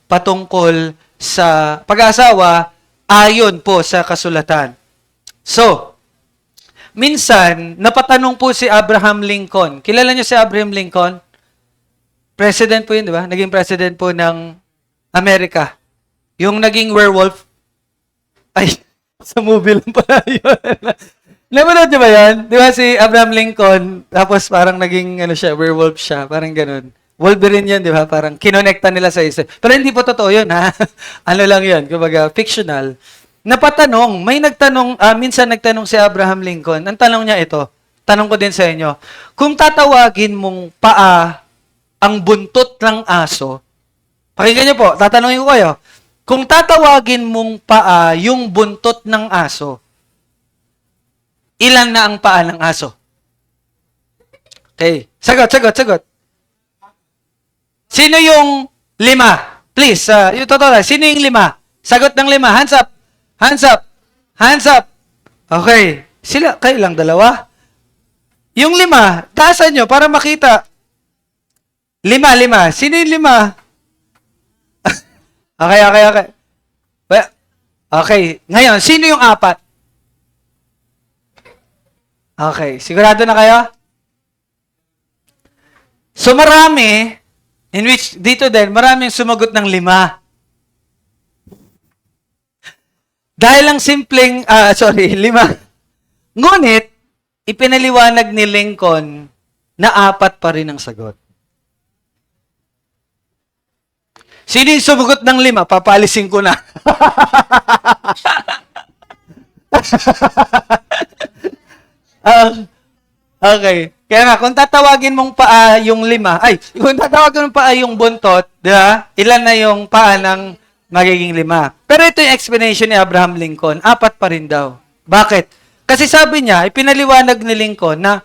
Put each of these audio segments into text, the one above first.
patungkol sa pag-aasawa ayon po sa kasulatan. So, minsan, napatanong po si Abraham Lincoln. Kilala niyo si Abraham Lincoln? President po yun, di ba? Naging president po ng Amerika. Yung naging werewolf. Ay, sa movie lang pala yun. Napanood niyo ba yan? Di ba si Abraham Lincoln, tapos parang naging werewolf siya. Parang ganun. Wolverine yun, di ba? Parang kinonekta nila sa isa. Pero hindi po totoo yun, ha? Ano lang yun, kumbaga, fictional. Napatanong, may nagtanong, minsan nagtanong si Abraham Lincoln. Ang tanong niya ito, tanong ko din sa inyo, kung tatawagin mong paa ang buntot ng aso, pakinggan niyo po, tatanungin ko kayo, kung tatawagin mong paa yung buntot ng aso, ilan na ang paa ng aso? Okay, sagot. Sino yung 5? Please, yung totoo, sino yung 5? Sagot ng 5. Hands up. Okay. Sila, kayo lang 2. Yung 5, taasan nyo para makita. 5. Sino yung 5? Okay. Okay. Ngayon, sino yung 4? Okay. Sigurado na kayo? So, marami, in which, dito din, maraming sumagot ng 5. Dahil lang simpleng, 5. Ngunit, ipinaliwanag ni Lincoln na 4 pa rin ang sagot. Sino yung sumagot ng 5? Papalisin ko na. Okay. Kaya nga, kung tatawagin mong paa yung 5, kung tatawagin mong paa yung buntot, diba? Ilan na yung paa ng magiging 5? Pero ito yung explanation ni Abraham Lincoln, 4 pa rin daw. Bakit? Kasi sabi niya, ipinaliwanag ni Lincoln na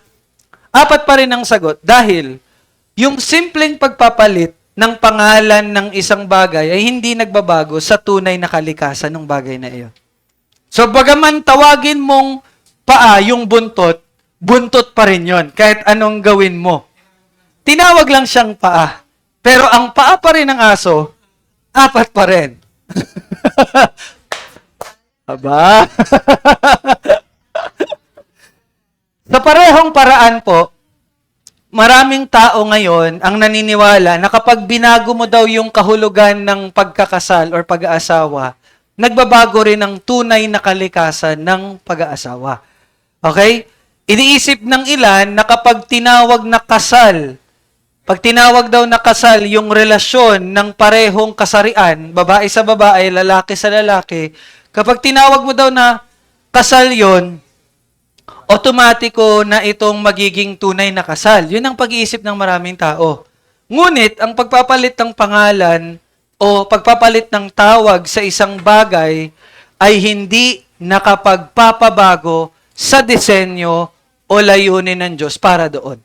4 pa rin ang sagot dahil yung simpleng pagpapalit ng pangalan ng isang bagay ay hindi nagbabago sa tunay na kalikasan ng bagay na iyon. So, bagaman tawagin mong paa yung buntot, buntot pa rin yon kahit anong gawin mo. Tinawag lang siyang paa. Pero ang paa pa rin ng aso, 4 pa rin. Aba? Sa parehong paraan po, maraming tao ngayon ang naniniwala na kapag binago mo daw yung kahulugan ng pagkakasal or pag-aasawa, nagbabago rin ang tunay na kalikasan ng pag-aasawa. Okay? Iniisip ng ilan na kapag tinawag na kasal, pag tinawag daw na kasal yung relasyon ng parehong kasarian, babae sa babae, lalaki sa lalaki, kapag tinawag mo daw na kasal yon, otomatiko na itong magiging tunay na kasal. Yun ang pag-iisip ng maraming tao. Ngunit, ang pagpapalit ng pangalan o pagpapalit ng tawag sa isang bagay ay hindi nakapagpapabago sa disenyo o layunin ng Diyos para doon.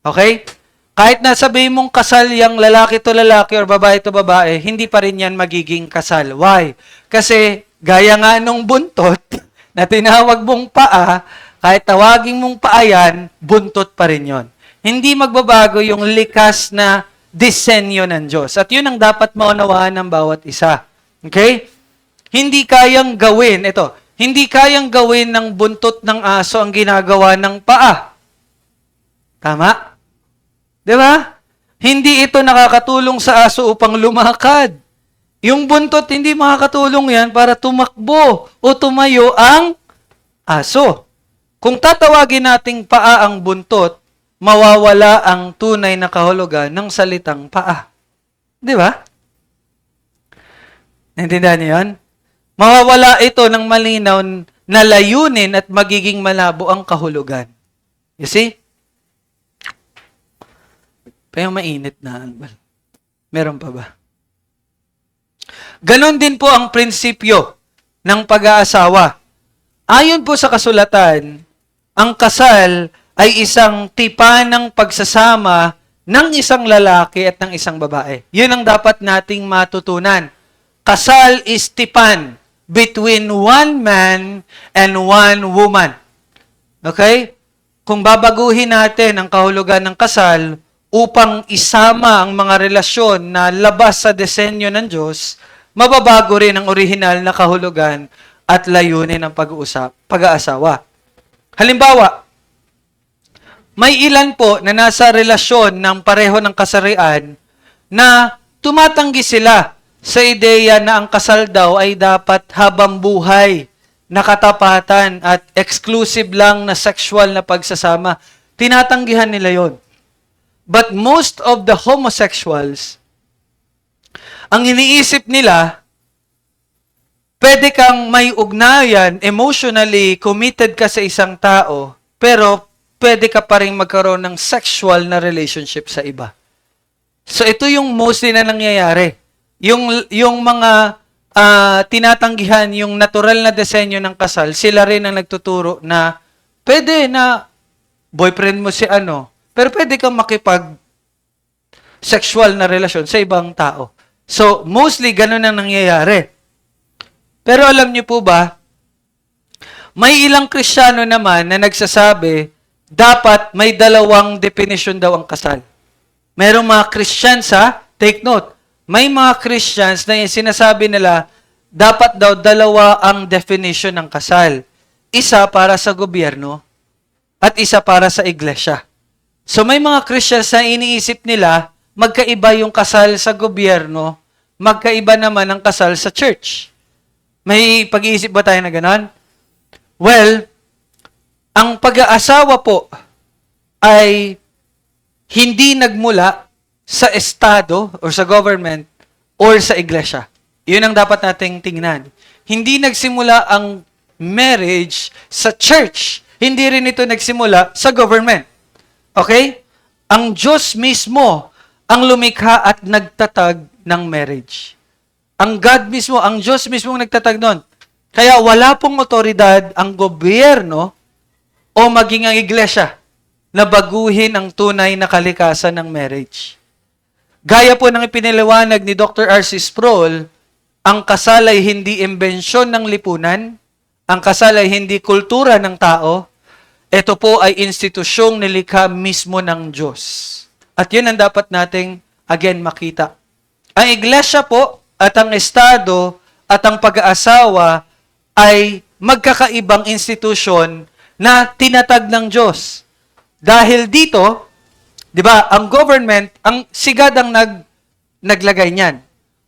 Okay? Kahit na sabihin mong kasal yung lalaki to lalaki or babae to babae, hindi pa rin yan magiging kasal. Why? Kasi gaya nga nung buntot na tinawag mong paa, kahit tawagin mong paa yan, buntot pa rin yon. Hindi magbabago yung likas na disenyo ng Diyos. At yun ang dapat maunawaan ng bawat isa. Okay? Hindi kayang gawin, hindi kayang gawin ng buntot ng aso ang ginagawa ng paa. Tama? Di ba? Hindi ito nakakatulong sa aso upang lumakad. Yung buntot, hindi makakatulong yan para tumakbo o tumayo ang aso. Kung tatawagin nating paa ang buntot, mawawala ang tunay na kahulugan ng salitang paa. Di ba? Naintindihan niyo yun? Mawawala ito ng malinaw na layunin at magiging malabo ang kahulugan. You see? Kaya mainit na. Meron pa ba? Ganon din po ang prinsipyo ng pag-aasawa. Ayon po sa kasulatan, ang kasal ay isang tipan ng pagsasama ng isang lalaki at ng isang babae. Yun ang dapat nating matutunan. Kasal is tipan between one man and one woman. Okay? Kung babaguhin natin ang kahulugan ng kasal, upang isama ang mga relasyon na labas sa disenyo ng Diyos, mababago rin ang orihinal na kahulugan at layunin ng pag-aasawa. Halimbawa, may ilan po na nasa relasyon ng pareho ng kasarian na tumatanggi sila sa ideya na ang kasal daw ay dapat habang buhay, nakatapatan at exclusive lang na sexual na pagsasama. Tinatanggihan nila yon. But most of the homosexuals, ang iniisip nila, pwede kang may ugnayan, emotionally committed ka sa isang tao, pero pwede ka pa rin magkaroon ng sexual na relationship sa iba. So ito yung mostly na nangyayari. Yung mga tinatanggihan, yung natural na disenyo ng kasal, sila rin ang nagtuturo na pwede na boyfriend mo si ano, pero pwede kang makipag-sexual na relasyon sa ibang tao. So, mostly, ganun ang nangyayari. Pero alam niyo po ba, may ilang Kristiyano naman na nagsasabi, dapat may dalawang definition daw ang kasal. Merong mga Christians take note, may mga Christians na sinasabi nila, dapat daw dalawa ang definition ng kasal. Isa para sa gobyerno at isa para sa iglesia. So may mga Christians na iniisip nila, magkaiba yung kasal sa gobyerno, magkaiba naman ang kasal sa church. May pag-iisip ba tayo na ganon? Well, ang pag-aasawa po ay hindi nagmula sa estado or sa government or sa iglesia. Yun ang dapat nating tingnan. Hindi nagsimula ang marriage sa church. Hindi rin ito nagsimula sa government. Okay? Ang Diyos mismo ang lumikha at nagtatag ng marriage. Ang God mismo, ang Diyos mismo ang nagtatag nun. Kaya wala pong otoridad ang gobyerno o maging ang iglesia na baguhin ang tunay na kalikasan ng marriage. Gaya po ng ipinaliwanag ni Dr. R.C. Sproul, ang kasal ay hindi imbensyon ng lipunan, ang kasal ay hindi kultura ng tao, ito po ay institusyong nilikha mismo ng Diyos. At yun ang dapat nating, again, makita. Ang iglesia po, at ang estado, at ang pag-aasawa ay magkakaibang institusyon na tinatag ng Diyos. Dahil dito, di ba, ang government, ang sigad ang naglagay niyan.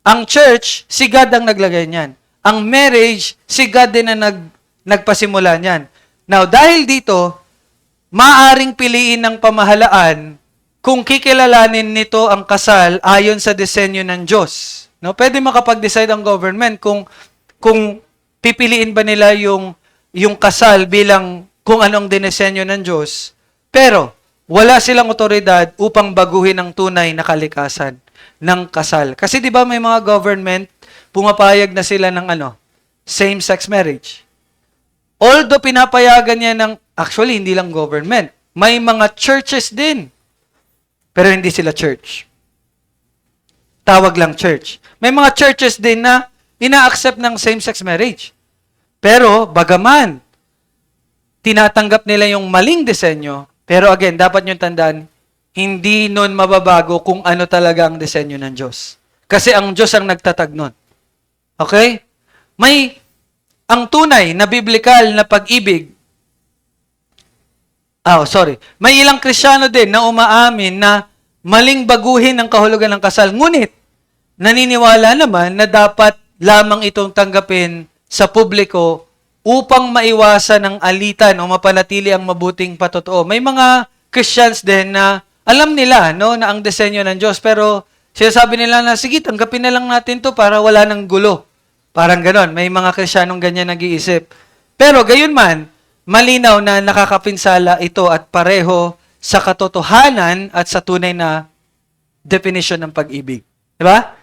Ang church, sigad ang naglagay niyan. Ang marriage, sigad din na nagpasimula niyan. Now, dahil dito, maaring piliin ng pamahalaan kung kikilalanin nito ang kasal ayon sa disenyo ng Diyos. No, pwede makapag-decide ang government kung pipiliin ba nila yung kasal bilang kung anong dinesenyo ng Diyos. Pero wala silang otoridad upang baguhin ang tunay na kalikasan ng kasal. Kasi 'di ba may mga government pumapayag na sila ng same-sex marriage. Although pinapayagan niya actually hindi lang government, may mga churches din. Pero hindi sila church. Tawag lang church. May mga churches din na ina-accept ng same-sex marriage. Pero, bagaman, tinatanggap nila yung maling disenyo, pero again, dapat nyo tandaan, hindi nun mababago kung ano talaga ang disenyo ng Diyos. Kasi ang Diyos ang nagtatag nun. Okay? Ang tunay na biblikal na pag-ibig, may ilang Kristiyano din na umaamin na maling baguhin ang kahulugan ng kasal. Ngunit, naniniwala naman na dapat lamang itong tanggapin sa publiko upang maiwasan ang alitan o mapanatili ang mabuting patotoo. May mga Christians din na alam nila na ang disenyo ng Diyos, pero sinasabi nila na, sige, tanggapin na lang natin to para wala ng gulo. Parang ganon. May mga Kristiyanong ganyan nag-iisip. Pero gayon man, malinaw na nakakapinsala ito at pareho sa katotohanan at sa tunay na definition ng pag-ibig. Diba?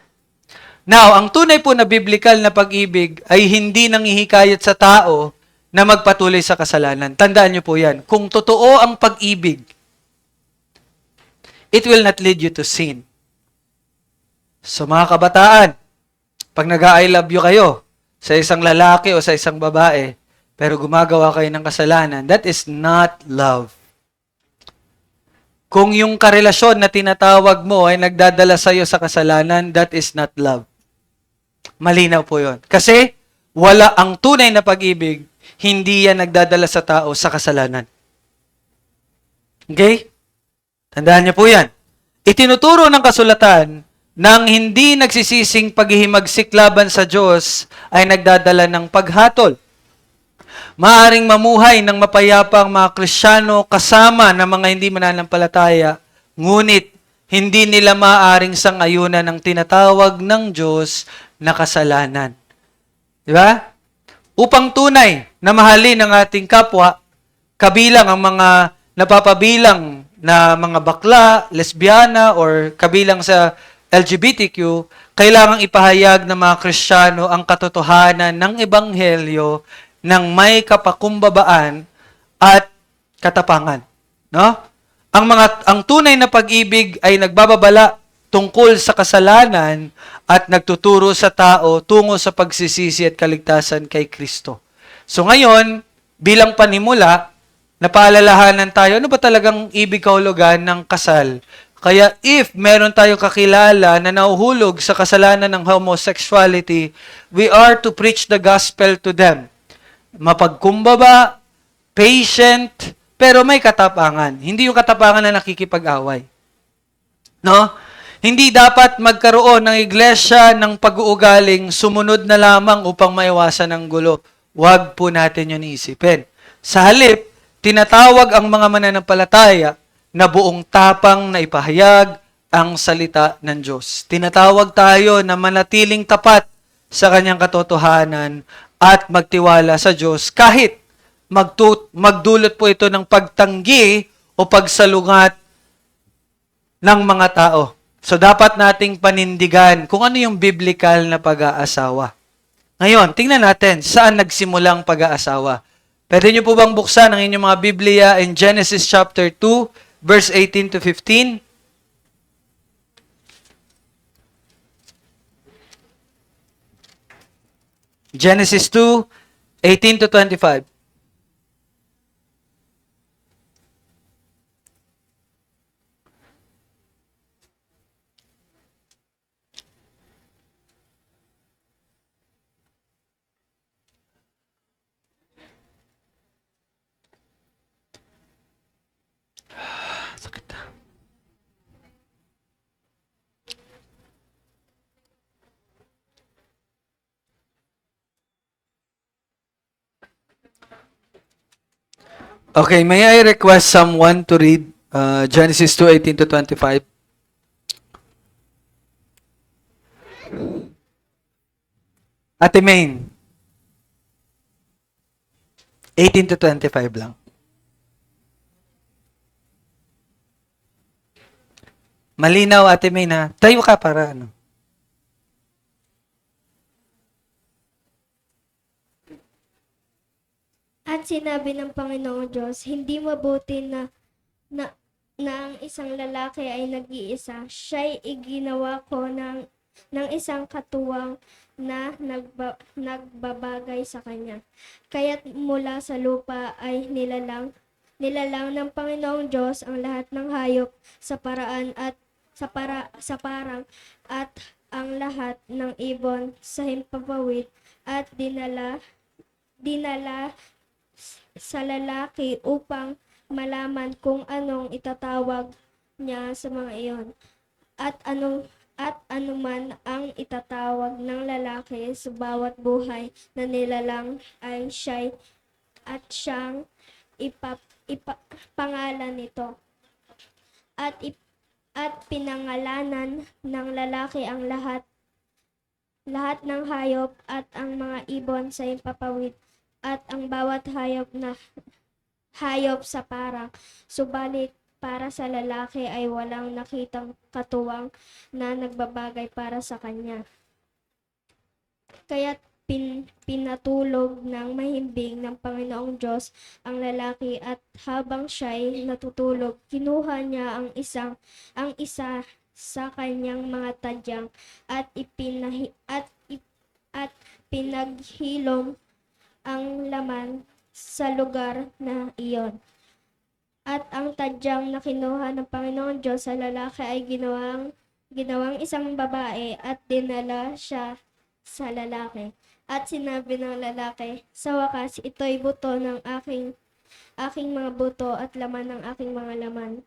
Now, ang tunay po na biblikal na pag-ibig ay hindi nanghihikayat sa tao na magpatuloy sa kasalanan. Tandaan niyo po yan. Kung totoo ang pag-ibig, it will not lead you to sin. So mga kabataan, pag nag-I love you kayo sa isang lalaki o sa isang babae, pero gumagawa kayo ng kasalanan, that is not love. Kung yung karelasyon na tinatawag mo ay nagdadala sa'yo sa kasalanan, that is not love. Malinaw po yun. Kasi wala ang tunay na pag-ibig, hindi yan nagdadala sa tao sa kasalanan. Okay? Tandaan niyo po yan. Itinuturo ng kasulatan nang hindi nagsisising paghihimagsik laban sa Diyos ay nagdadala ng paghatol. Maaring mamuhay ng mapayapa ang mga Kristiyano kasama ng mga hindi mananampalataya, ngunit hindi nila maaaring sangayunan ng tinatawag ng Diyos na kasalanan. Di ba? Upang tunay na mahalin ang ating kapwa, kabilang ang mga napapabilang na mga bakla, lesbiana, or kabilang sa LGBTQ, kailangang ipahayag ng mga Kristiyano ang katotohanan ng Ebanghelyo ng may kapakumbabaan at katapangan. No? Ang tunay na pag-ibig ay nagbababala tungkol sa kasalanan at nagtuturo sa tao tungo sa pagsisisi at kaligtasan kay Kristo. So ngayon, bilang panimula, napaalalahanan tayo, ano ba talagang ibig kahulugan ng kasal? Kaya if meron tayo kakilala na nahuhulog sa kasalanan ng homosexuality, we are to preach the gospel to them. Mapagkumbaba, patient, pero may katapangan. Hindi yung katapangan na nakikipag-away. No? Hindi dapat magkaroon ng iglesia ng pag-uugaling sumunod na lamang upang maiwasan ang gulo. Huwag po natin yun iisipin. Sa halip, tinatawag ang mga mananampalataya na buong tapang na ipahayag ang salita ng Diyos. Tinatawag tayo na manatiling tapat sa kanyang katotohanan at magtiwala sa Diyos kahit magdulot po ito ng pagtanggi o pagsalungat ng mga tao. So dapat nating panindigan kung ano yung biblical na pag-aasawa. Ngayon, tingnan natin saan nagsimula ang pag-aasawa. Pwede niyo po bang buksan ang inyong mga Biblia in Genesis chapter 2, verse 18 to 15? Genesis 2, 18 to 25. Sakit. Okay, may I request someone to read Genesis 2, 18 to 25? Ate Main. 18 to 25 lang. Malinaw, Ate Main, ha? Tayo ka para ano. At sinabi ng Panginoong Diyos, hindi mabuti na, na ang isang lalaki ay nag-iisa. Siya'y iginawa ko ng isang katuwang na nagbabagay sa kanya. Kaya't mula sa lupa ay nilalang ng Panginoong Diyos ang lahat ng hayop sa paraan at sa parang at ang lahat ng ibon sa himpapawid at dinala sa lalaki upang malaman kung anong itatawag niya sa mga iyon. At anuman ang itatawag ng lalaki sa bawat buhay na nilalang ay siyang pangalan nito. At pinangalanan ng lalaki ang lahat ng hayop at ang mga ibon sa himpapawid at ang bawat hayop sa parang. Subalit para sa lalaki ay walang nakitang katuwang na nagbabagay para sa kanya. Kaya't pinatulog ng mahimbing ng Panginoong Diyos ang lalaki at habang siya'y natutulog, kinuha niya ang isa sa kanyang mga tadyang at pinaghilom ang laman sa lugar na iyon. At ang tadyang na kinuha ng Panginoong Diyos sa lalaki ay ginawang isang babae at dinala siya sa lalaki. At sinabi ng lalaki, sa wakas, ito'y buto ng aking mga buto at laman ng aking mga laman.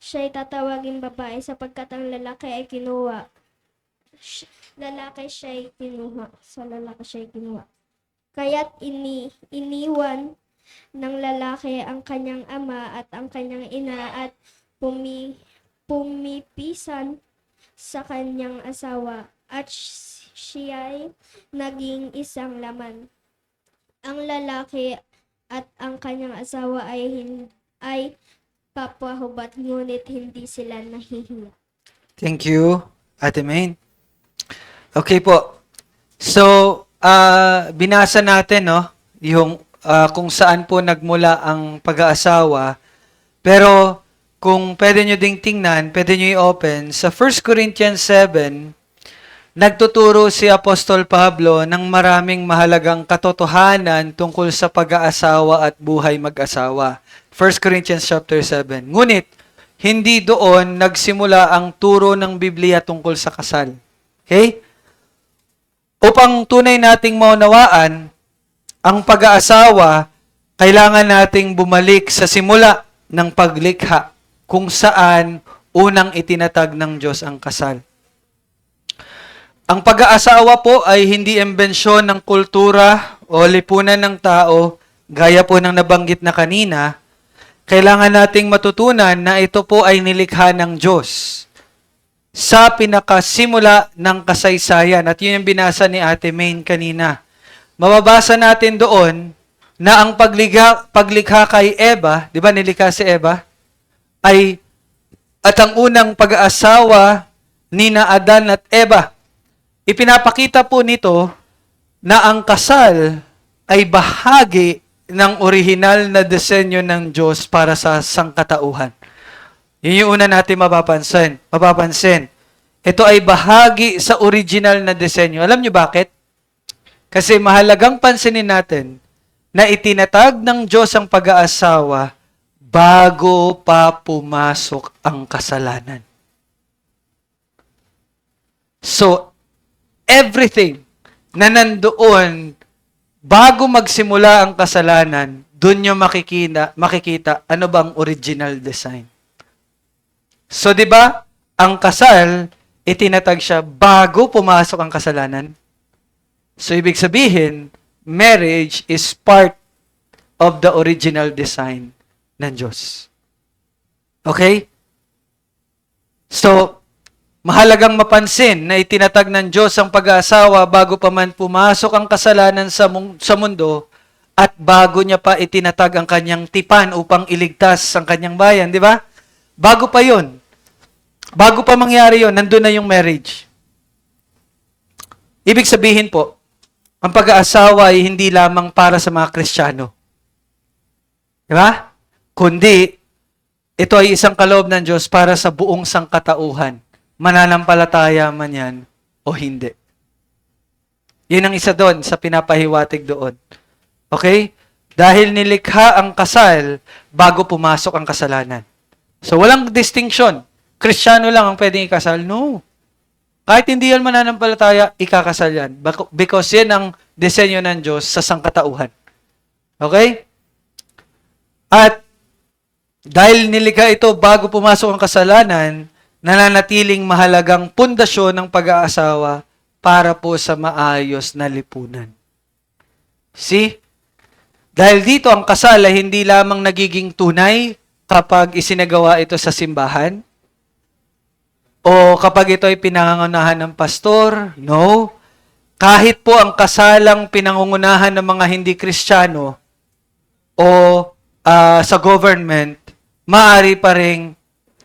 Siya'y tatawaging babae sapagkat ang lalaki ay kinuha. Sa lalaki siya'y kinuha. Kaya't iniwan ng lalaki ang kanyang ama at ang kanyang ina at pumipisan sa kanyang asawa at siya'y naging isang laman. Ang lalaki at ang kanyang asawa ay kapwa-hubad ngunit hindi sila nahihiya. Thank you, Ate Main. Okay po. So, binasa natin, no, yung kung saan po nagmula ang pag-aasawa. Pero, kung pwede nyo ding tingnan, pwede nyo i-open, sa 1 Corinthians 7, nagtuturo si Apostol Pablo ng maraming mahalagang katotohanan tungkol sa pag-aasawa at buhay mag-asawa. 1 Corinthians chapter 7. Ngunit, hindi doon nagsimula ang turo ng Biblia tungkol sa kasal. Okay? Upang tunay nating maunawaan ang pag-aasawa, kailangan nating bumalik sa simula ng paglikha kung saan unang itinatag ng Diyos ang kasal. Ang pag-aasawa po ay hindi imbensyon ng kultura o lipunan ng tao, gaya po ng nabanggit na kanina. Kailangan nating matutunan na ito po ay nilikha ng Diyos sa pinakasimula ng kasaysayan. At yun yung binasa ni Ate Main kanina. Mababasa natin doon na ang paglikha kay Eva, di ba nilikha si Eva, at ang unang pag-aasawa ni na Adan at Eva. Ipinapakita po nito na ang kasal ay bahagi ng orihinal na disenyo ng Diyos para sa sangkatauhan. Yun yung una natin mapapansin. Ito ay bahagi sa original na disenyo. Alam niyo bakit? Kasi mahalagang pansinin natin na itinatag ng Diyos ang pag-aasawa bago pa pumasok ang kasalanan. So, everything na nandoon bago magsimula ang kasalanan, doon nyo makikita ano bang original design. So, di ba, ang kasal, itinatag siya bago pumasok ang kasalanan. So, ibig sabihin, marriage is part of the original design ng Diyos. Okay? So, mahalagang mapansin na itinatag ng Diyos ang pag-aasawa bago pa man pumasok ang kasalanan sa mundo at bago niya pa itinatag ang kanyang tipan upang iligtas ang kanyang bayan. Di ba? Bago pa yun. Bago pa mangyari yun, nandun na yung marriage. Ibig sabihin po, ang pag-aasawa ay hindi lamang para sa mga Kristiyano. Di ba? Kundi, ito ay isang kaloob ng Diyos para sa buong sangkatauhan. Mananampalataya man yan o hindi. Yun ang isa doon sa pinapahiwatig doon. Okay? Dahil nilikha ang kasal bago pumasok ang kasalanan. So, walang distinction. Kristiyano lang ang pwedeng ikasal? No. Kahit hindi yan mananampalataya, ikakasal yan. Because yan ang disenyo ng Diyos sa sangkatauhan. Okay? At dahil nilikha ito bago pumasok ang kasalanan, nananatiling mahalagang pundasyon ng pag-aasawa para po sa maayos na lipunan. See? Dahil dito ang kasal ay hindi lamang nagiging tunay kapag isinagawa ito sa simbahan, o kapag ito ay pinangangunahan ng pastor, no. Kahit po ang kasalang pinangungunahan ng mga hindi Kristiyano o sa government, maaari pa ring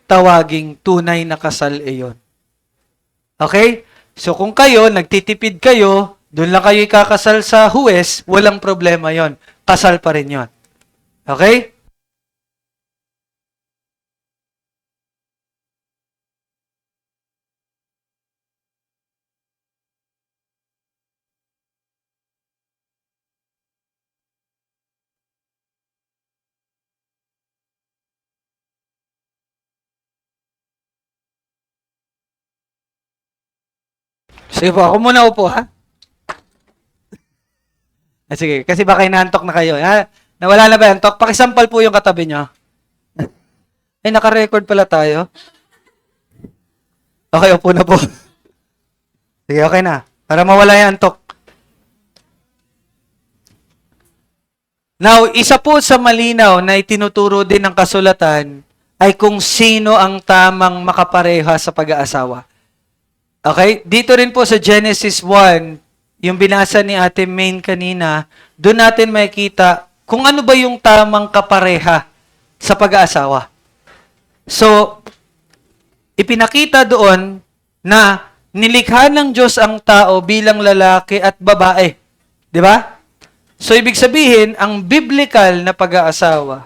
tawaging tunay na kasal iyon. Okay? So kung kayo, nagtitipid kayo, doon lang kayo ikakasal sa huwes, walang problema yon. Kasal pa rin yon. Okay? Sige po, ako muna upo, ha? Sige, kasi baka inaantok na kayo. Ha? Nawala na ba yung antok? Pakisampal po yung katabi nyo. Ay, naka-record pala tayo. Okay, upo na po. Sige, okay na. Para mawala yung antok. Now, isa po sa malinaw na itinuturo din ng kasulatan ay kung sino ang tamang makapareha sa pag-aasawa. Okay? Dito rin po sa Genesis 1, yung binasa ni Ate Main kanina, doon natin makikita kung ano ba yung tamang kapareha sa pag-aasawa. So, ipinakita doon na nilikha ng Diyos ang tao bilang lalaki at babae. Di ba? So, ibig sabihin, ang biblical na pag-aasawa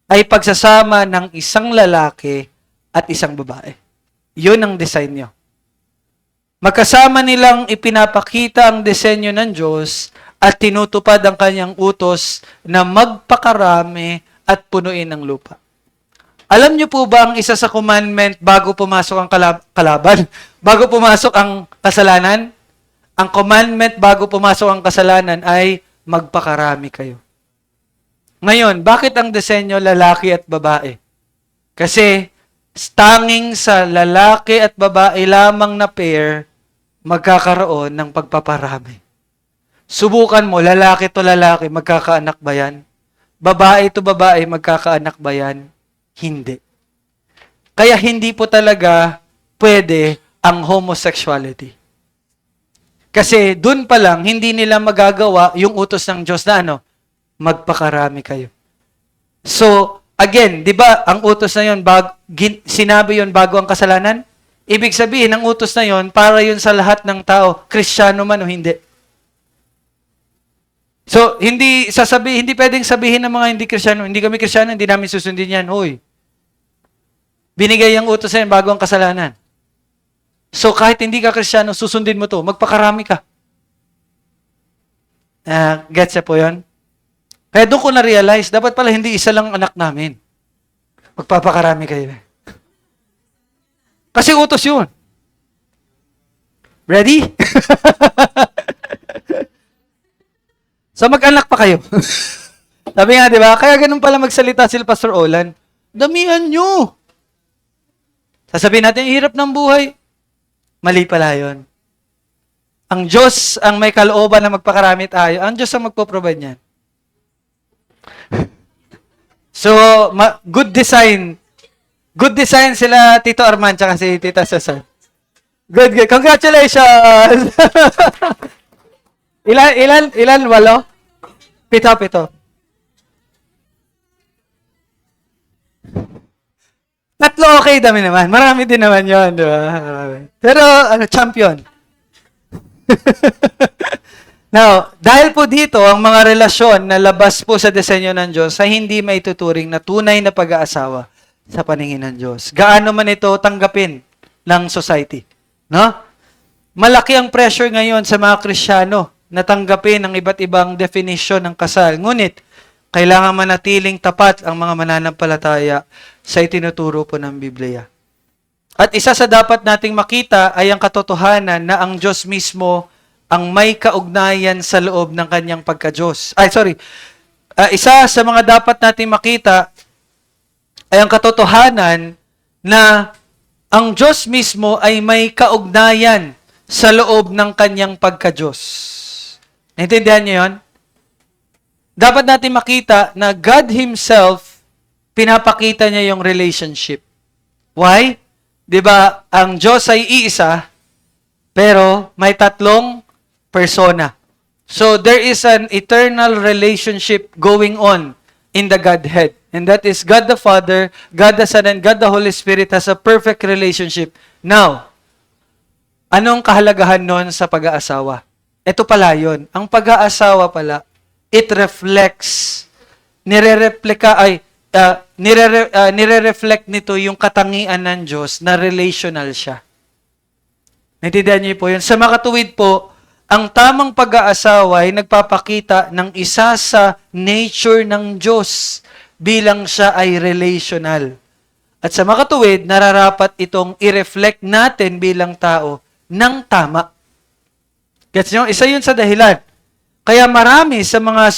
ay pagsasama ng isang lalaki at isang babae. Yun ang design nyo. Magkasama nilang ipinapakita ang disenyo ng Diyos at tinutupad ang kanyang utos na magpakarami at punuin ang lupa. Alam niyo po ba ang isa sa commandment bago pumasok ang kalaban? Bago pumasok ang kasalanan? Ang commandment bago pumasok ang kasalanan ay magpakarami kayo. Ngayon, bakit ang disenyo lalaki at babae? Kasi tanging sa lalaki at babae lamang na pair magkakaroon ng pagpaparami. Subukan mo, lalaki to lalaki, magkakaanak ba yan? Babae to babae, magkakaanak ba yan? Hindi. Kaya hindi po talaga pwede ang homosexuality. Kasi dun pa lang, hindi nila magagawa yung utos ng Diyos na magpakarami kayo. So, again, di ba, ang utos na yun, sinabi yun bago ang kasalanan? Ibig sabihin, ang utos na yun, para yun sa lahat ng tao, Kristiyano man o hindi. So, hindi pwedeng sabihin ng mga hindi Kristiyano, hindi kami Kristiyano, hindi namin susundin yan. Hoy, binigay ang utos na yun bago ang kasalanan. So, kahit hindi ka Kristiyano, susundin mo to. Magpakarami ka. Gets po yun? Kaya doon ko na-realize, dapat pala hindi isa lang anak namin. Magpapakarami kayo. Kasi utos yun. Ready? So, mag-anak pa kayo. Sabi nga, di ba? Kaya ganun pala magsalita sila Pastor Olan. Damihan nyo. Sasabihin natin, hirap ng buhay. Mali pala yun. Ang Diyos ang may kalooban na magpakarami tayo. Ang Diyos ang magpo-provide niyan. So, good design. Good design sila Tito Arman tsaka si Tita Susan. Good. Congratulations! Ilan? 8? 7. 3 okay, dami naman. Marami din naman yun, di ba? Pero, champion. Now, dahil po dito, ang mga relasyon na labas po sa disenyo ng Diyos ay hindi maituturing na tunay na pag-aasawa sa paningin ng Diyos. Gaano man ito tanggapin ng society. No? Malaki ang pressure ngayon sa mga Kristiyano na tanggapin ang iba't ibang definition ng kasal. Ngunit, kailangan manatiling tapat ang mga mananampalataya sa itinuturo po ng Biblia. At isa sa dapat nating makita ay ang katotohanan na ang Diyos mismo ang may kaugnayan sa loob ng kanyang pagka-Diyos. Isa sa mga dapat nating makita ay ang katotohanan na ang Diyos mismo ay may kaugnayan sa loob ng kanyang pagka-Diyos. Naintindihan niyo yun? Dapat natin makita na God Himself, pinapakita niya yung relationship. Why? Di ba, ang Diyos ay iisa, pero may 3 persona. So, there is an eternal relationship going on in the Godhead. And that is God the Father, God the Son, and God the Holy Spirit has a perfect relationship. Now, anong kahalagahan nun sa pag-aasawa? Ito pala yun. Ang pag-aasawa pala, it reflects, nire-reflect nito yung katangian ng Diyos na relational siya. Naintindihan niyo po yun? Sa makatuwid po, ang tamang pag-aasawa ay nagpapakita ng isa sa nature ng Diyos bilang siya ay relational. At sa makatuwid, nararapat itong i-reflect natin bilang tao ng tama. Gets nyo? Isa yun sa dahilan. Kaya marami sa mga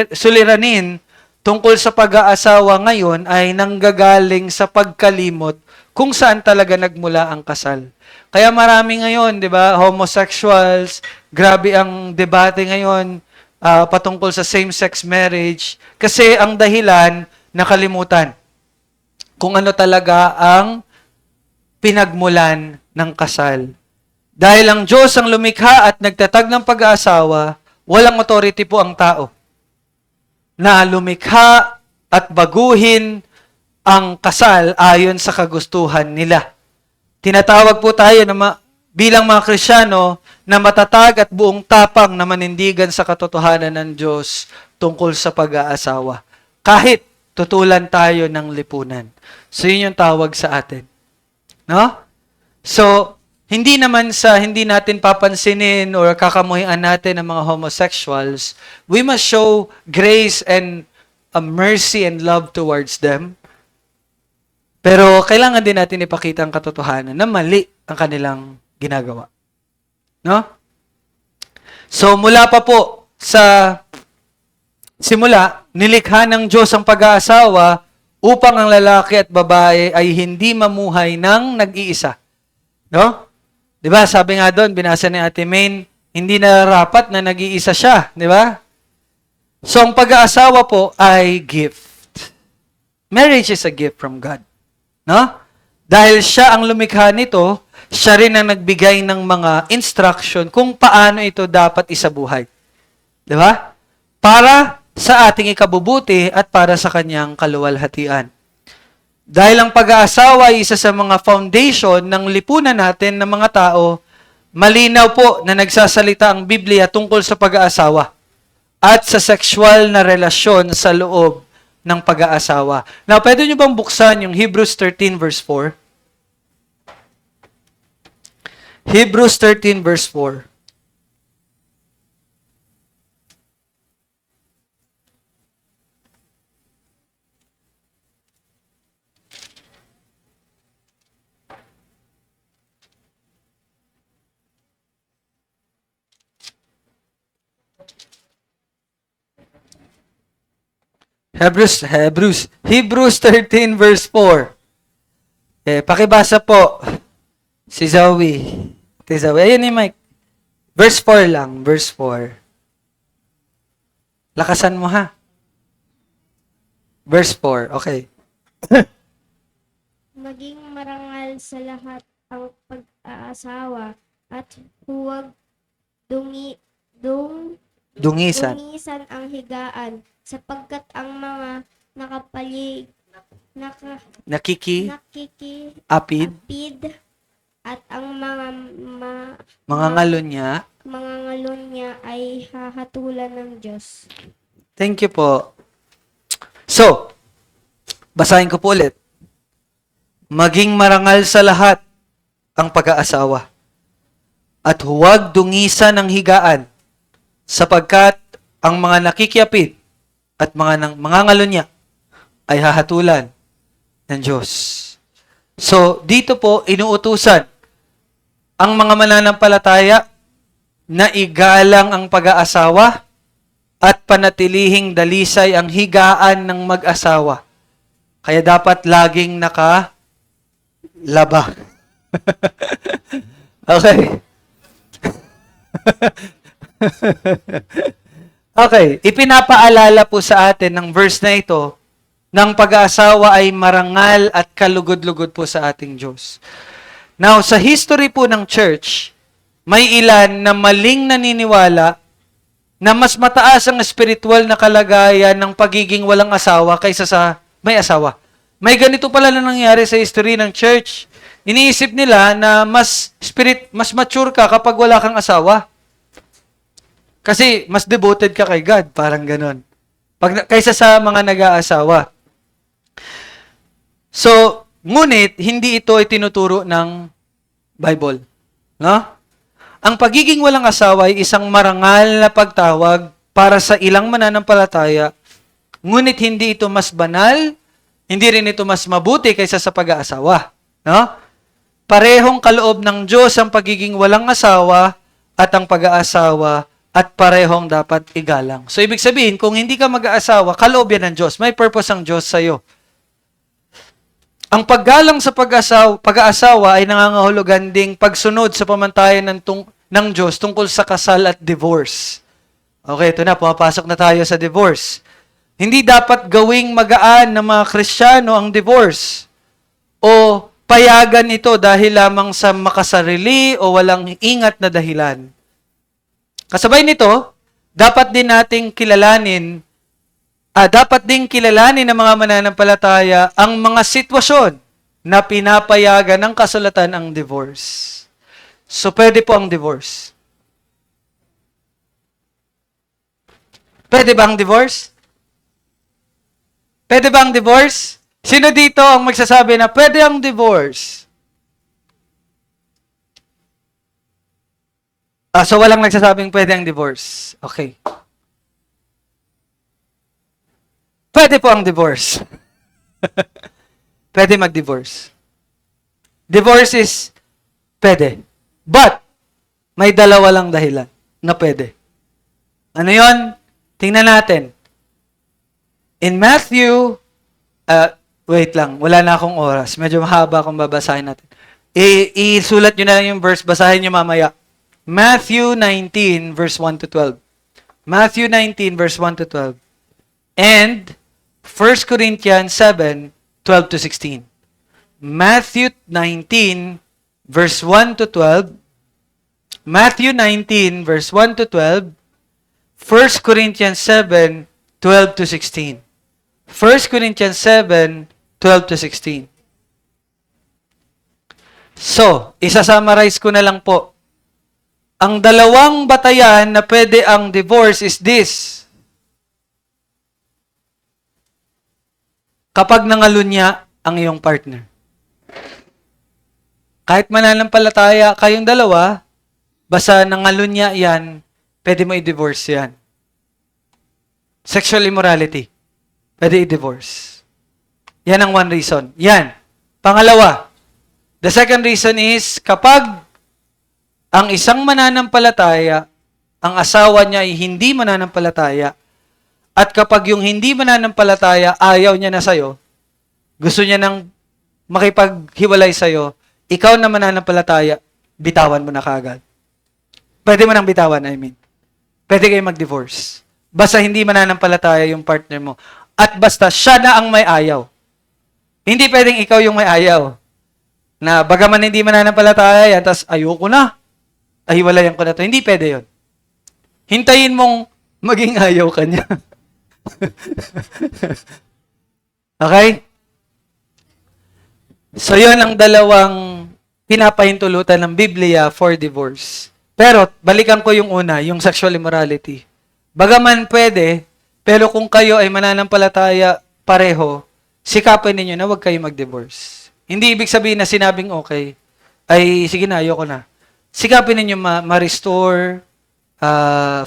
suliranin tungkol sa pag-aasawa ngayon ay nanggagaling sa pagkalimot kung saan talaga nagmula ang kasal. Kaya marami ngayon, di ba, homosexuals, grabe ang debate ngayon patungkol sa same-sex marriage kasi ang dahilan, nakalimutan kung ano talaga ang pinagmulan ng kasal. Dahil ang Diyos ang lumikha at nagtatag ng pag-aasawa, walang authority po ang tao na lumikha at baguhin ang kasal ayon sa kagustuhan nila. Tinatawag po tayo na bilang mga Kristiyano na matatag at buong tapang na manindigan sa katotohanan ng Diyos tungkol sa pag-aasawa. Kahit tutulan tayo ng lipunan. So, yun yung tawag sa atin. No? So, hindi naman sa hindi natin papansinin or kakamuhian natin ang mga homosexuals, we must show grace and mercy and love towards them. Pero kailangan din natin ipakita ang katotohanan na mali ang kanilang ginagawa. No? So, mula pa po sa simula, nilikha ng Diyos ang pag-aasawa upang ang lalaki at babae ay hindi mamuhay ng nag-iisa. No? 'Di ba? Sabi nga doon, binasa ni Ate Main, hindi nararapat na nag-iisa siya, 'di ba? So ang pag-aasawa po ay gift. Marriage is a gift from God. No? Dahil siya ang lumikha nito, siya rin ang nagbigay ng mga instruction kung paano ito dapat isabuhay. 'Di ba? Para sa ating ikabubuti at para sa kanyang kaluwalhatian. Dahil ang pag-aasawa ay isa sa mga foundation ng lipunan natin ng mga tao, malinaw po na nagsasalita ang Biblia tungkol sa pag-aasawa at sa sexual na relasyon sa loob ng pag-aasawa. Now, pwede nyo bang buksan yung Hebrews 13 verse 4? Hebrews 13 verse 4. Hebrews 13 verse 4. Pakibasa po si Zoe. Ayun ni Mike. Verse 4 lang, verse 4. Lakasan mo ha. Verse 4, okay. Maging marangal sa lahat ang pag-aasawa at huwag Dungisan. dungisan ang higaan sapagkat ang mga Nakikiapid. nakikiapid at ang Mga ngalon niya. mga ngalon niya ay hahatulan ng Diyos. Thank you po. So, basahin ko po ulit. Maging marangal sa lahat ang pag-aasawa at huwag dungisan ang higaan sapagkat ang mga nakikiapid at mga ngalon niya ay hahatulan ng Diyos. So, dito po, inuutusan ang mga mananampalataya na igalang ang pag-aasawa at panatilihing dalisay ang higaan ng mag-asawa. Kaya dapat laging nakalaba. Okay. Okay, ipinapaalala po sa atin ng verse na ito ng pag-aasawa ay marangal at kalugod-lugod po sa ating Diyos. Now, sa history po ng church, may ilan na maling naniniwala na mas mataas ang spiritual na kalagayan ng pagiging walang asawa kaysa sa may asawa. May ganito pala na nangyari sa history ng church. Iniisip nila na mas mature ka kapag wala kang asawa. Kasi mas devoted ka kay God, parang ganon. Kaysa sa mga nag-aasawa. So, ngunit, hindi ito ay tinuturo ng Bible. No? Ang pagiging walang asawa ay isang marangal na pagtawag para sa ilang mananampalataya, ngunit hindi ito mas banal, hindi rin ito mas mabuti kaysa sa pag-aasawa. No? Parehong kaloob ng Diyos ang pagiging walang asawa at ang pag-aasawa at parehong dapat igalang. So, ibig sabihin, kung hindi ka mag-aasawa, kaloob yan ng Diyos. May purpose ang Diyos sa'yo. Ang paggalang sa pag-aasawa ay nangangahulugan ding pagsunod sa pamantayan ng Diyos tungkol sa kasal at divorce. Okay, ito na, pumapasok na tayo sa divorce. Hindi dapat gawing magaan ng mga Kristiyano ang divorce o payagan ito dahil lamang sa makasarili o walang ingat na dahilan. Kasabay nito, dapat din kilalanin ng mga mananampalataya ang mga sitwasyon na pinapayagan ng kasulatan ang divorce. So, pwede po ang divorce. Pwede ba ang divorce? Pwede ba ang divorce? Sino dito ang magsasabi na pwede ang divorce? So walang nagsasabing pwede ang divorce. Okay. Pwede po ang divorce. Pwede mag-divorce. Divorce is pwede. But, may dalawa lang dahilan na pwede. Ano yon? Tingnan natin. In Matthew, wait lang, wala na akong oras. Medyo mahaba kung babasahin natin. Isulat nyo na lang yung verse, basahin nyo mamaya. Matthew 19, verse 1 to 12. Matthew 19, verse 1 to 12. And 1 Corinthians 7, 12 to 16. Matthew 19, verse 1 to 12. Matthew 19, verse 1 to 12. 1 Corinthians 7, 12 to 16. 1 Corinthians 7, 12 to 16. So, isa-summarize ko na lang po. Ang dalawang batayan na pwede ang divorce is this. Kapag nangalunya ang iyong partner. Kahit mananampalataya kayong dalawa, basta nangalunya yan, pwede mo i-divorce yan. Sexual immorality. Pwede i-divorce. Yan ang one reason. Yan. Pangalawa, the second reason is kapag ang isang mananampalataya, ang asawa niya ay hindi mananampalataya, at kapag yung hindi mananampalataya, ayaw niya na sa'yo, gusto niya nang makipaghiwalay sa'yo, ikaw na mananampalataya, bitawan mo na kaagad. Pwede mo nang bitawan, I mean. Pwede kayo mag-divorce. Basta hindi mananampalataya yung partner mo. At basta siya na ang may ayaw. Hindi pwedeng ikaw yung may ayaw. Na bagaman hindi mananampalataya yan, tas ayoko na. Hiwalayan ko na to. Hindi pwede yun. Hintayin mong maging ayaw ka niya. Okay? So, yun ang dalawang pinapahintulutan ng Biblia for divorce. Pero, balikan ko yung una, yung sexual immorality. Bagaman pwede, pero kung kayo ay mananampalataya pareho, sikapin ninyo na huwag kayo mag-divorce. Hindi ibig sabihin na sinabing okay, ay sige na, ayoko na. Sikapin ninyo ma-restore,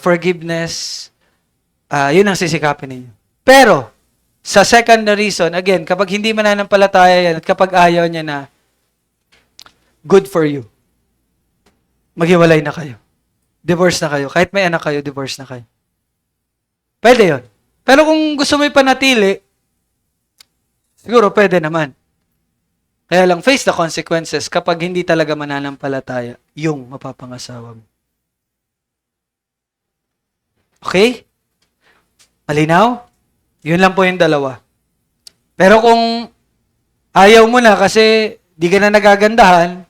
forgiveness, yun ang sisikapin ninyo. Pero, sa second reason, again, kapag hindi mananampalataya yan at kapag ayaw niya na, good for you. Maghiwalay na kayo. Divorce na kayo. Kahit may anak kayo, divorce na kayo. Pwede yun. Pero kung gusto mo ipanatili, siguro pwede naman. Kaya lang, face the consequences kapag hindi talaga mananampalataya yung mapapangasawa mo. Okay? Malinaw? Yun lang po yung dalawa. Pero kung ayaw mo na kasi di ka na nagagandahan,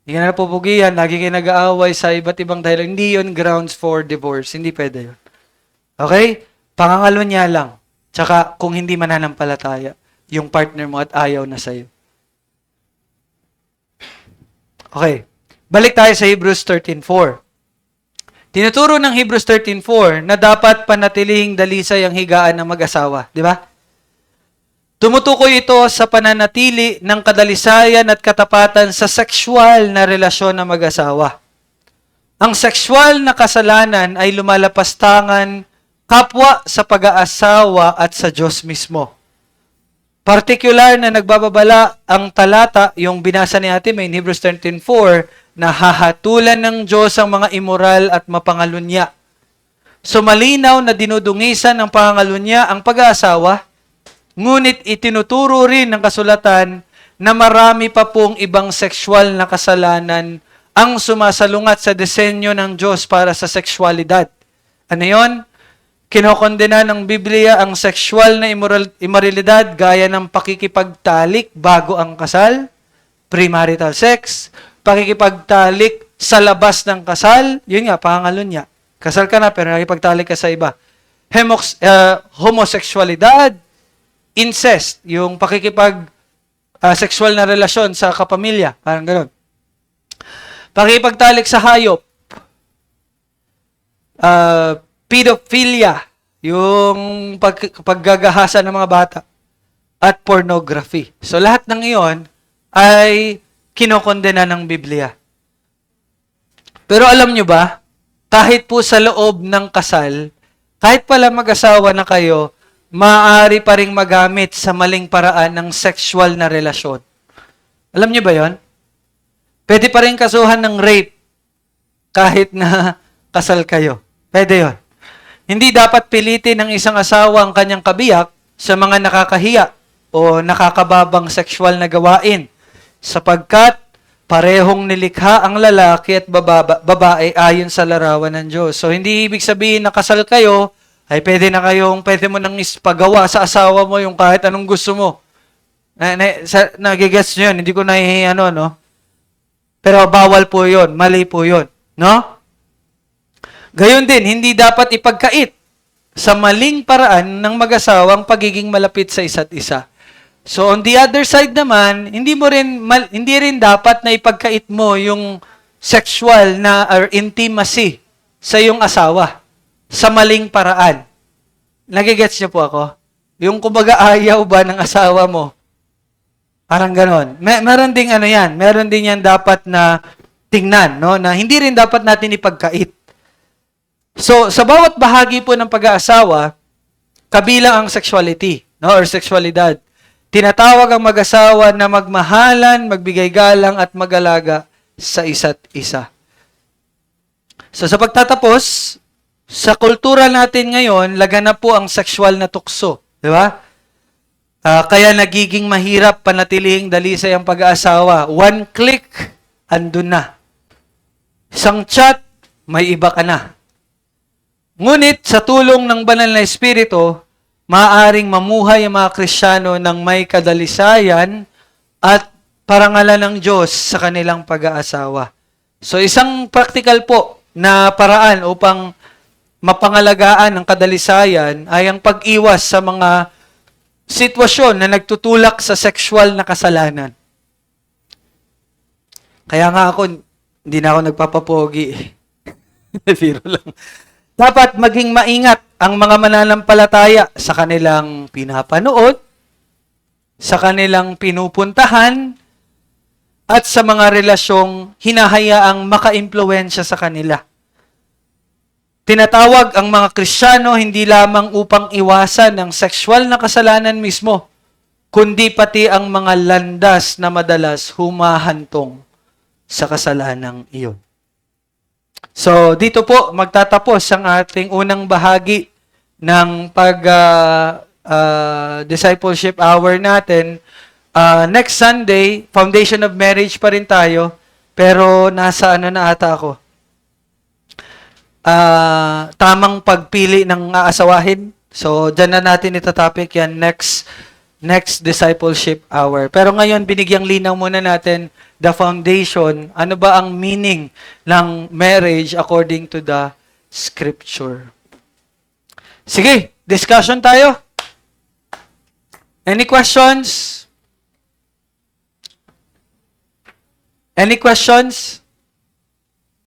di ka na napupugihan, lagi kayo nag-aaway sa iba't ibang dahilan, hindi yun grounds for divorce. Hindi pwede yun. Okay? Pangangalo niya lang. Tsaka kung hindi mananampalataya yung partner mo at ayaw na sa'yo. Okay. Balik tayo sa Hebrews 13:4. Tinuturo ng Hebrews 13:4 na dapat panatilihing dalisay ang higaan ng mag-asawa. Di ba? Tumutukoy ito sa pananatili ng kadalisayan at katapatan sa sexual na relasyon ng mag-asawa. Ang sexual na kasalanan ay lumalapastangan kapwa sa pag-aasawa at sa Diyos mismo. Partikular na nagbababala ang talata, yung binasa ni Ate May, Hebrews 13:4, na hahatulan ng Diyos ang mga immoral at mapangalunya. So malinaw na dinudungisan ng pangangalunya ang pag-aasawa, ngunit itinuturo rin ng kasulatan na marami pa pong ibang sexual na kasalanan ang sumasalungat sa disenyo ng Diyos para sa sexualidad. Ano yon? Kinokondena ng Biblia ang sexual na immoralidad gaya ng pakikipagtalik bago ang kasal, premarital sex, pakikipagtalik sa labas ng kasal, yun nga, pangalunya. Kasal ka na pero nakipagtalik ka sa iba. Homosexualidad, incest, yung sexual na relasyon sa kapamilya, parang gano'n. Pakikipagtalik sa hayop, pedophilia, yung paggagahasa ng mga bata, at pornography. So lahat ng iyon ay kinokondena ng Biblia. Pero alam nyo ba, kahit po sa loob ng kasal, kahit pala mag-asawa na kayo, maaari pa ring magamit sa maling paraan ng sexual na relasyon. Alam nyo ba yon? Pwede pa rin kasuhan ng rape kahit na kasal kayo. Pwede yon. Hindi dapat pilitin ng isang asawa ang kanyang kabiyak sa mga nakakahiya o nakakababang sexual na gawain sapagkat parehong nilikha ang lalaki at babae ayon sa larawan ng Diyos. So, hindi ibig sabihin na kasal kayo, ay pwede mo nang ispagawa sa asawa mo yung kahit anong gusto mo. Nagigets nyo yun, hindi ko no? Pero bawal po yun, mali po yun, no? Gayon din, hindi dapat ipagkait sa maling paraan ng mag-asawa ang pagiging malapit sa isa't isa. So on the other side naman, hindi rin dapat na ipagkait mo yung sexual na or intimacy sa iyong asawa sa maling paraan. Nagigets niyo po ako? Yung kumbaga ayaw ba ng asawa mo? Parang ganon. Meron ding meron din yan dapat na tingnan, no? Na hindi rin dapat natin ipagkait. So, sa bawat bahagi po ng pag-aasawa, kabilang ang sexuality, no? Or sexualidad. Tinatawag ang mag-asawa na magmahalan, magbigay galang at mag-alaga sa isa't isa. So, sa pagtatapos, sa kultura natin ngayon, laganap po ang sexual na tukso. Di ba? Kaya nagiging mahirap panatilihing dalisay ang pag-aasawa. One click, andun na. Isang chat, may iba ka na. Ngunit sa tulong ng banal na Espiritu, maaaring mamuhay ang mga Kristiyano ng may kadalisayan at parangalan ng Diyos sa kanilang pag-aasawa. So isang practical po na paraan upang mapangalagaan ang kadalisayan ay ang pag-iwas sa mga sitwasyon na nagtutulak sa sexual na kasalanan. Kaya nga hindi na ako nagpapapogi. Biro lang. Dapat maging maingat ang mga mananampalataya sa kanilang pinapanood, sa kanilang pinupuntahan, at sa mga relasyong hinahayaang maka-impluwensya sa kanila. Tinatawag ang mga Kristiyano hindi lamang upang iwasan ang sexual na kasalanan mismo, kundi pati ang mga landas na madalas humahantong sa kasalanang iyon. So, dito po magtatapos ang ating unang bahagi ng discipleship hour natin. Next Sunday, Foundation of Marriage pa rin tayo, pero nasa na ata ako? Tamang pagpili ng aasawahin. So, dyan na natin itatopic yan next discipleship hour. Pero ngayon, binigyang linaw muna natin the foundation. Ano ba ang meaning ng marriage according to the Scripture? Sige, discussion tayo. Any questions? Any questions?